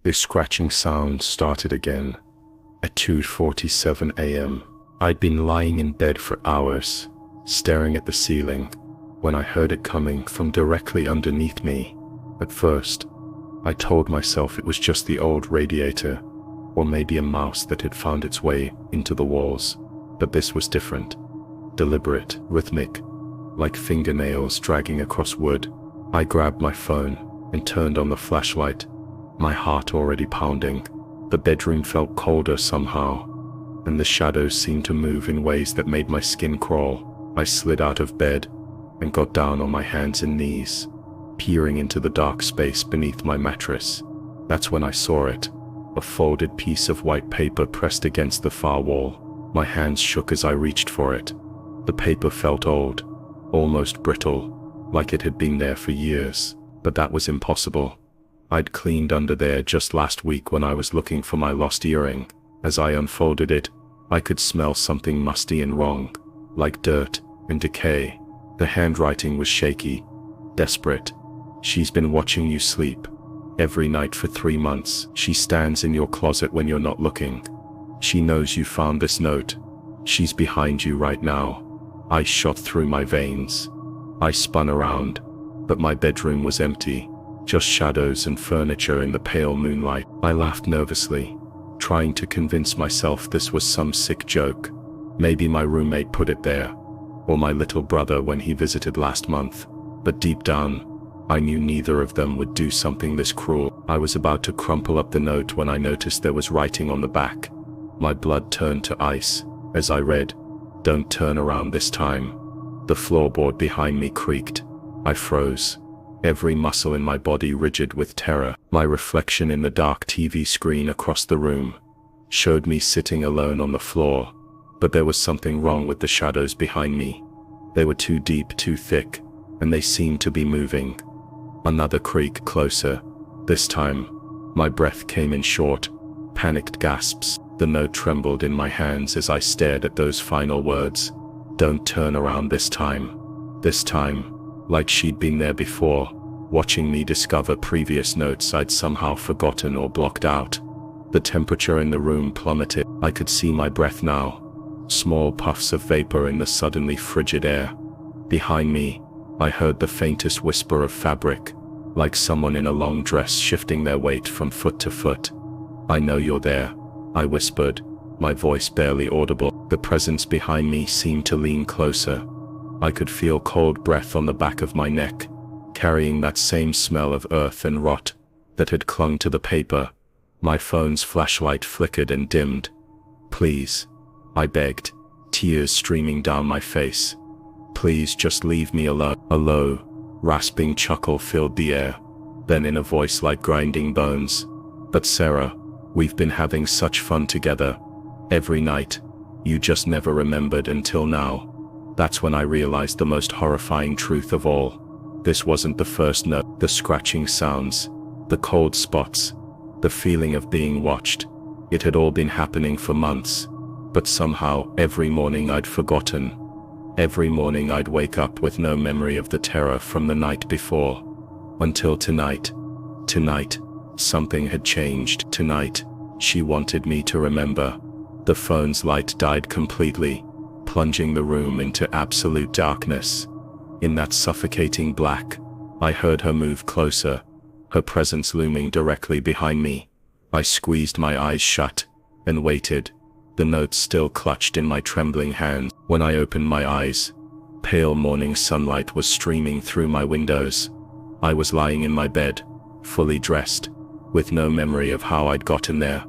The scratching sound started again. At 2:47 a.m., I'd been lying in bed for hours, staring at the ceiling, when I heard it coming from directly underneath me. At first, I told myself it was just the old radiator, or maybe a mouse that had found its way into the walls. But this was different. Deliberate, rhythmic, like fingernails dragging across wood. I grabbed my phone and turned on the flashlight, my heart already pounding. The bedroom felt colder somehow, and the shadows seemed to move in ways that made my skin crawl. I slid out of bed and got down on my hands and knees, peering into the dark space beneath my mattress. That's when I saw it, a folded piece of white paper pressed against the far wall. My hands shook as I reached for it. The paper felt old, almost brittle, like it had been there for years. But that was impossible. I'd cleaned under there just last week when I was looking for my lost earring. As I unfolded it, I could smell something musty and wrong, like dirt and decay. The handwriting was shaky, desperate. "She's been watching you sleep every night for 3 months. She stands in your closet when you're not looking. She knows you found this note. She's behind you right now." I shot through my veins. I spun around, but my bedroom was empty, just shadows and furniture in the pale moonlight. I laughed nervously, trying to convince myself this was some sick joke. Maybe my roommate put it there, or my little brother when he visited last month. But deep down, I knew neither of them would do something this cruel. I was about to crumple up the note when I noticed there was writing on the back. My blood turned to ice as I read, "Don't turn around this time." The floorboard behind me creaked. I froze, every muscle in my body rigid with terror. My reflection in the dark TV screen across the room showed me sitting alone on the floor, but there was something wrong with the shadows behind me. They were too deep, too thick, and they seemed to be moving. Another creak, closer. This time, my breath came in short, panicked gasps. The note trembled in my hands as I stared at those final words. "Don't turn around this time." This time, like she'd been there before, watching me discover previous notes I'd somehow forgotten or blocked out. The temperature in the room plummeted. I could see my breath now, small puffs of vapor in the suddenly frigid air. Behind me, I heard the faintest whisper of fabric, like someone in a long dress shifting their weight from foot to foot. "I know you're there," I whispered, my voice barely audible. The presence behind me seemed to lean closer. I could feel cold breath on the back of my neck, carrying that same smell of earth and rot that had clung to the paper. My phone's flashlight flickered and dimmed. "Please," I begged, tears streaming down my face. "Please just leave me alone." A low, rasping chuckle filled the air. Then in a voice like grinding bones, "But Sarah, we've been having such fun together. Every night. You just never remembered until now." That's when I realized the most horrifying truth of all. This wasn't the first note. The scratching sounds, the cold spots, the feeling of being watched. It had all been happening for months. But somehow, every morning I'd forgotten. Every morning I'd wake up with no memory of the terror from the night before. Until tonight. Tonight, something had changed. Tonight, she wanted me to remember. The phone's light died completely, plunging the room into absolute darkness. In that suffocating black, I heard her move closer, her presence looming directly behind me. I squeezed my eyes shut and waited, the note still clutched in my trembling hand. When I opened my eyes, pale morning sunlight was streaming through my windows. I was lying in my bed, fully dressed, with no memory of how I'd gotten there.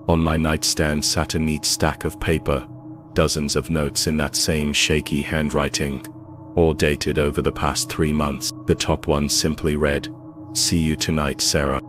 On my nightstand sat a neat stack of paper, dozens of notes in that same shaky handwriting, all dated over the past 3 months. The top one simply read, "See you tonight, Sarah."